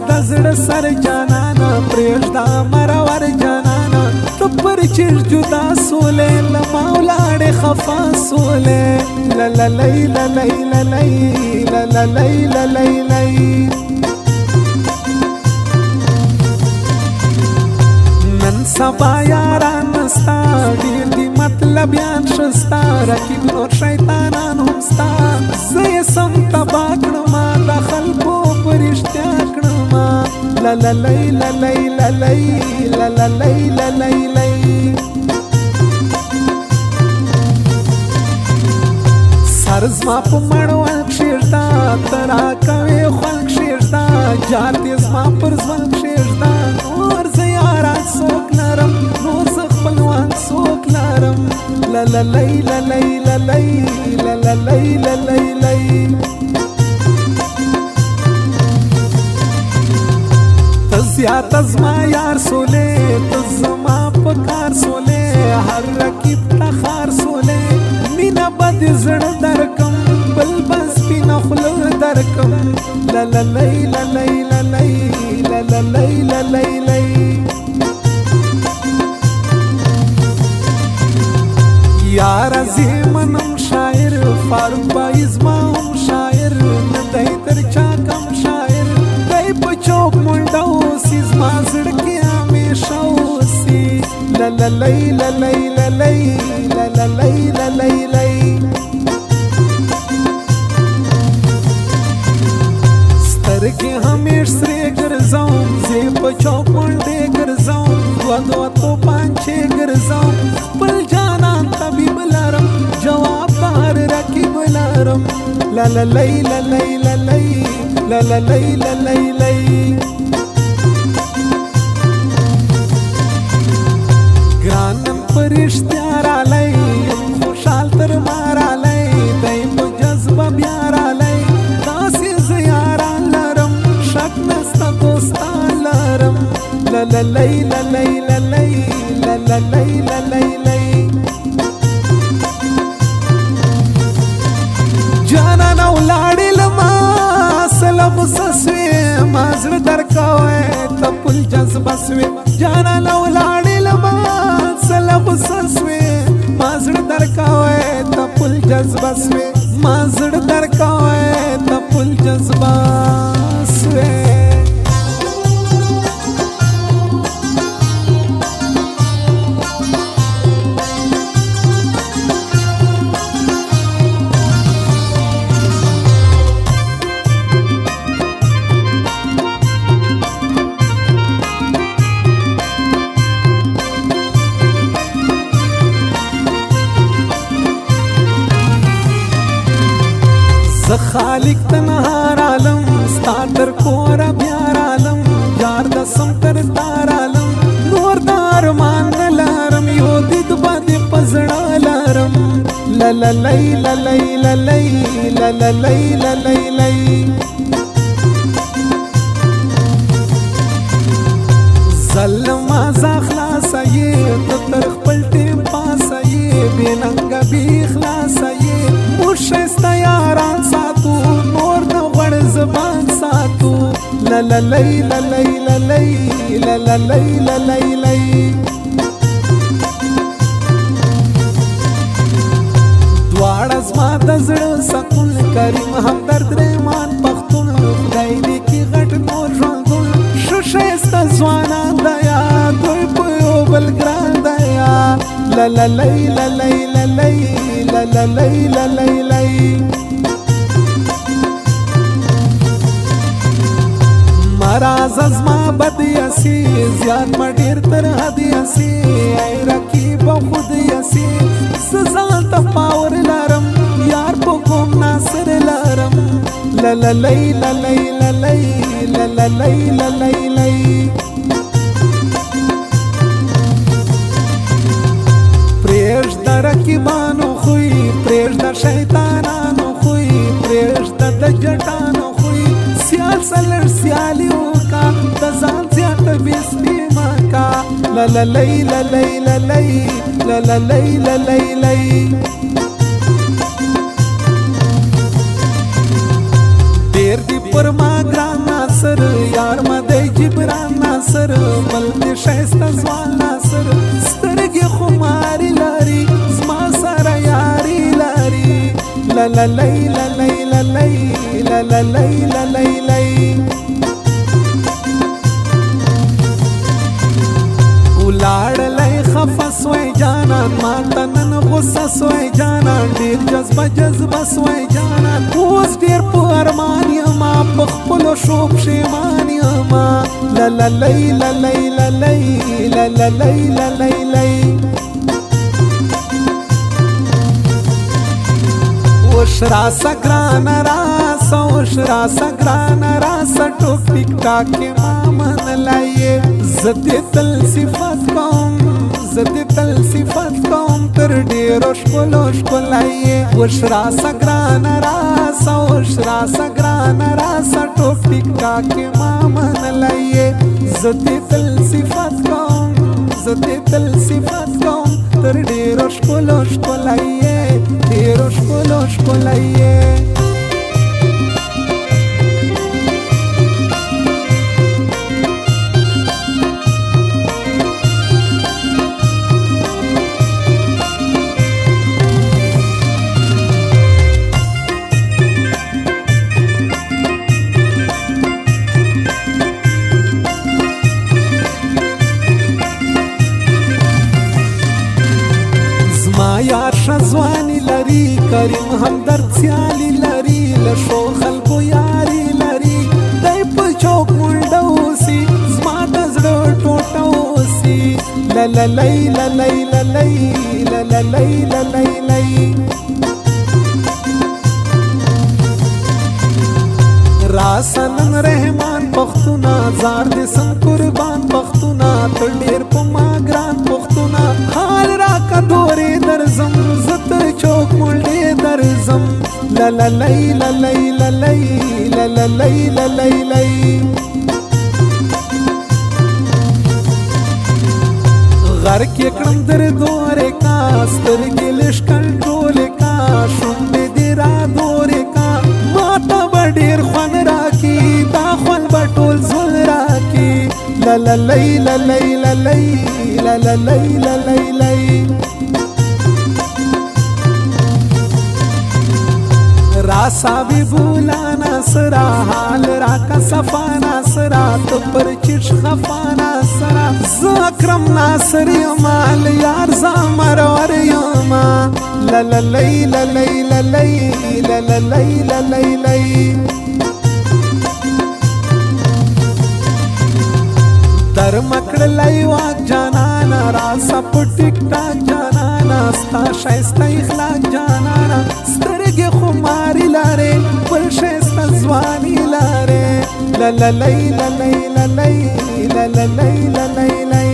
دزړه سر جانانا پرېږده مرور جانانا ته پر چیش جدا سولې له ما ولاړې خفا سولې لللی للی للی لللی للی للی نن سبا یاران نستا ډېر دي مطلبیان ښستا رقیب نور شیطانان هم ستا زه یې سم تبا کړمه د خلکو په رښتیا کړمه لللی للی للی لللی للی للی سر زما په مړوند کښېږده ته راکوې خوند کښېږده جار دې زما پر ژوند کښېږده نور زه یاران څوک لرم نور زه خپلوان څوک لرم لللی للی للی لللی للی للی ته زیاته زما یار سولې ته زما په کار سولې هر رقیب ته خار سولې مینه به دې زړه درکم بل به سپینه خوله درکم لللی للی للی لللی للی للی یار زیمنم شاعر فاروق بای زما هم شاعر نه دی تر چا کم شاعر دی په چوک منډه اوسي زما زړه کې همیشه اوسي لللی للی للی لللی للی للی سترګې همیش سرې ګرځوم زه په چوک منډې ګرځوم دوه توپانچې ګرځوم خپل جانان طبیب لرم جواب د هر رقیب لرم لللی للی للی لللی للی للی ګران نن په رښتیا رالی یم خوشحال تر ما رالی دی په جذبه بیا رالی داسې زه یاران لرم شک نسته دوستان لرم لللی للی للی لللی للی للی جانانه ولاړې له ما سله غوسه سوې ما زړه درکوی ته پل جذبه سوې جانانه ولاړې له ما سله غوسه سوې ما زړه درکوی ته پل جذبه سوې ما زړه درکوی ته پل جذبه سوې زه خالق تنهار عالم ستا تر کوره بیا رالم یار د سم تر تار عالم نور د ارمان نه لرم یو دید به دې په زړه لرم لللی للی للی لللی للی للی ظلما زه خلاصه یې ته تر خپل ټیم پاسه یې بې ننګه بې اخلاصه یې موږ ښایسته یاران ساتو نور نه غوړ زبان ساتو لللی للی للی لللی للی للی دواړه زما د زړه سکون کریم همدرد رحمان پښتون خدای دې کې غټ نور ژوندون ښه ښایسته ځوانان د یار دوی په یو بل ګران د یار لللی للی للی لللی للی للی مراز زما بد یسی زیاد ما ډېر تر حد یسی ای رقیب خود یسی سزان ته پاور لرم یار په کوم ناصر لرم لللی للی للی لللی للی للی پرېږده رقیبانو خوی پرېږده شیطانانو خوی پرېږده د جټانو خوی سیال سلر سیالی وکا د ځان زیاته بېسپي مه کا لللی للی للی لللی للی للی ډېر دي پر ما ګران ناز ناصر یار مدی جبران ناصر بل دی شایسته ځوان ناصر سترګې خماري لري زما سره یاري لري لا لا لای لا لای لا لای لا لا لای لا لای لای ولاړلی خفه سوی جانان ماته نن غصه سوی جانان ډېر جذبه سوی جانان اوس ډېر په ارمان یما په خپلو شو پښېمان یما لا لا لای لا لای لا لای لا لا لای لا لای لای اوش راسه ګرانه راسه اوش راسه ګرانه راسه ټوک ټیک ټاک کې ما منلی زه دې تل صفت کوم زه دې تل صفت کوم تر ډېرو ښکلو ښکلی اوش راسه ګرانه راسه اوش راسه ګرانه راسه ټوک ټیک ټاک کې ما منلی زه دې تل صفت کوم زه دې تل صفت کوم تر ډېرو ښکلو ښکلی ډېرو ښکلو ښکلی یار شزوانی لري کریم همدرد سیالی لري لشو خلکو یاری لري دی په چوک منډه اوسي زما د زړه ټوټه اوسي لا لا لای لا لای لا لای لا لا لای لا لای لای راسنن رحمان پختونا زار دې سم قربان پختونا تر ډېر په ما ګران پختونا حال راکه دورې درځم زه تر چوک منډې درځم لا لا لای لا لای لا لای لا لا لای لا لای لای غر کې کړم در دورې کا سترګې لږ کنټرول کا شونډې دې را دورې کا ماته به ډېر خوند راکي دا خوند به ټول زول راکي لا لا لای لا لای لا لای لا لا لای لا لای لای راسا بی بولا ناصرا حال راکا صفا ناصرا تو پر چش خفا ناصرا زاکرم ناصر یما لیار زامرور یما لا لا لای لا لای لا لای لا لا لای لا لای لای در مکړلای واک جانانا راسا په ټیک ټاک جانانا ستا شایسته اخلاق جانانا سترګې خماري لارې بل شایسته ځواني لارې لا لا لای لا لای لا لای لا لا لای لا لای لای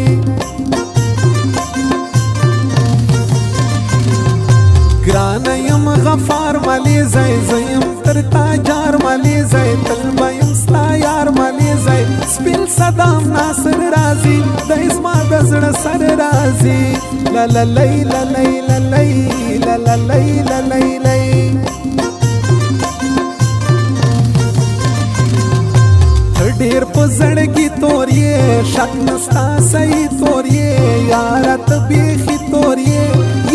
ګرانه یم غفار مالی ځای زیم تر تا جار مالی ځای تل به یم ستا یار مالی ځای سپین صدام ناصر راځي دی زما د زړه سر راځي لا لا لای لا لای لا لای لا لا لای لا لای لای ډېر په زړګي تور یې شک نستا صحیح تور یې یاره ته بیخي تور یې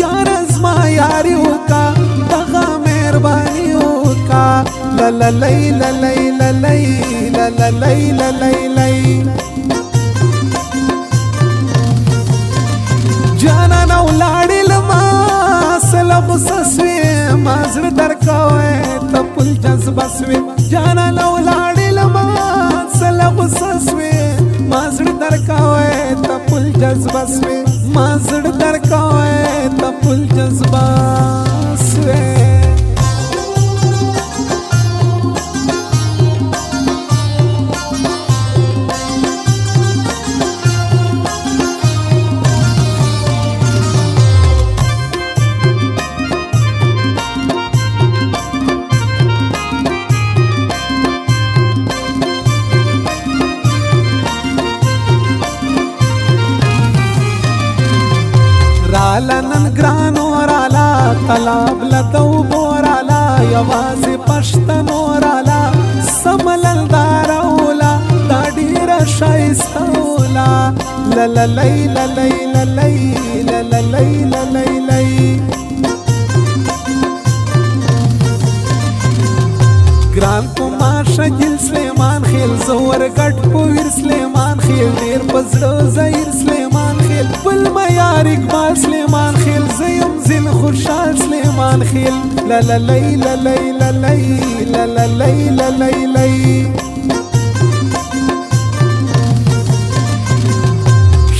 یاره زما یاري وکا دغه مهرباني وکا لا لا لای لا لای لا لای لا لا لای لا لای لای جانانه ولاړې لما سلب سسوې ما زړه درکوې ته پل جذبه سوې جانانه ولاړې لما سلب سسوې ما زړه درکوې ته پل جذبه سوې ما زړه درکوې ته پل جذبه سوې رالا نن ګرانو رالا طلب لدو بورالا یوازې پښتنو رالا سملل دارولا شایستولا لللی للی للی لللی للی للی ګران په ماشه ګل سلیمان خیل زور ګټ په ویر سلیمان خیل ډیر په زړه زهیر سلیمان خیل بل معیار اقبال سلیمان خیل زیم زین خوشحال سلیمان خیل لللی للی للی لللی للی للی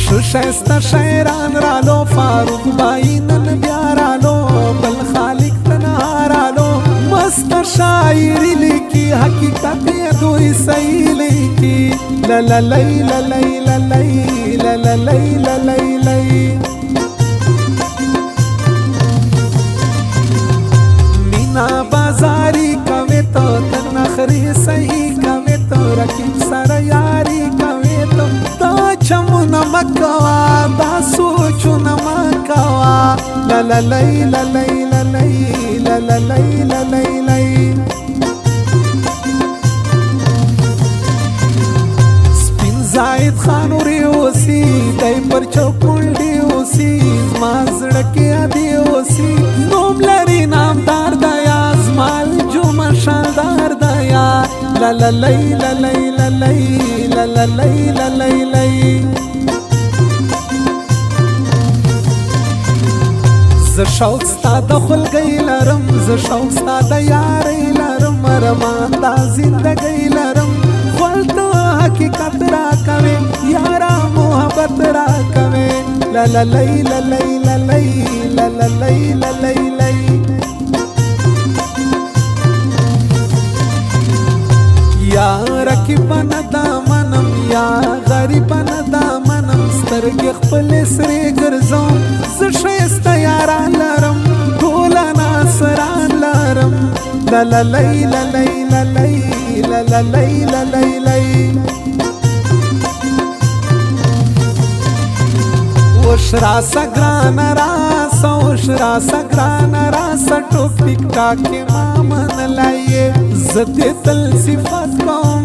شو شایسته شاعران رالو فاروق بائی نن بیا رالو بل خالق تنها رالو مست شاعری لیکی حقیقت دوی صحیح لیکی لللی للی للی لللی للی للی مینا بازاری کوي تو تر نخری صحیح کوي تو رقیب سره یاری کوي تو دا چمونه مکوا دا سوچونه مکوا لللی للی للی لللی للی للی سپین زاید خانوری اوسی دای پر چوکونډي اوسی زما زړه کې ادي اوسی نوم لري نامدار دیا زمال جمع شاندار دیا لللی للی للی لللی للی للی ز شوق ستا د خلګۍ لرم ز شوق ستا د یارۍ لرم رمان دا زندګۍ لرم خپل ته حقیقت را کوي یارا محبت را کوي لللی للی للی لللی للی للی یا رکیبان دا منم یا غریبان دا منم سترګې خپل سرې ګرځوم زه ښایسته یاران لرم ټوله ناصران لرم لللی للی للی لللی للی للی اوش راسه ګرانه راسه اوش راسه ګرانه راسه ټوک ټیک ټاک کې ما منلایې زه دې تل صفت کوم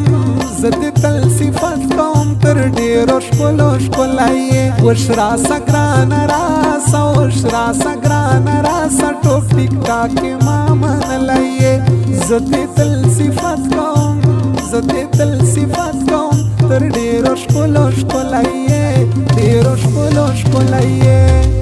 زه دې تل صفت کوم تر ډېرو ښکلو ښکلایې اوش راسه ګرانه راسه اوش راسه ګرانه راسه ټوک ټیک ټاک کې ما منلایې زه دې تل صفت کوم زه دې تل صفت کوم تر ډېرو ښکلو ښکلایې ډېرو ښکلو ښکلایې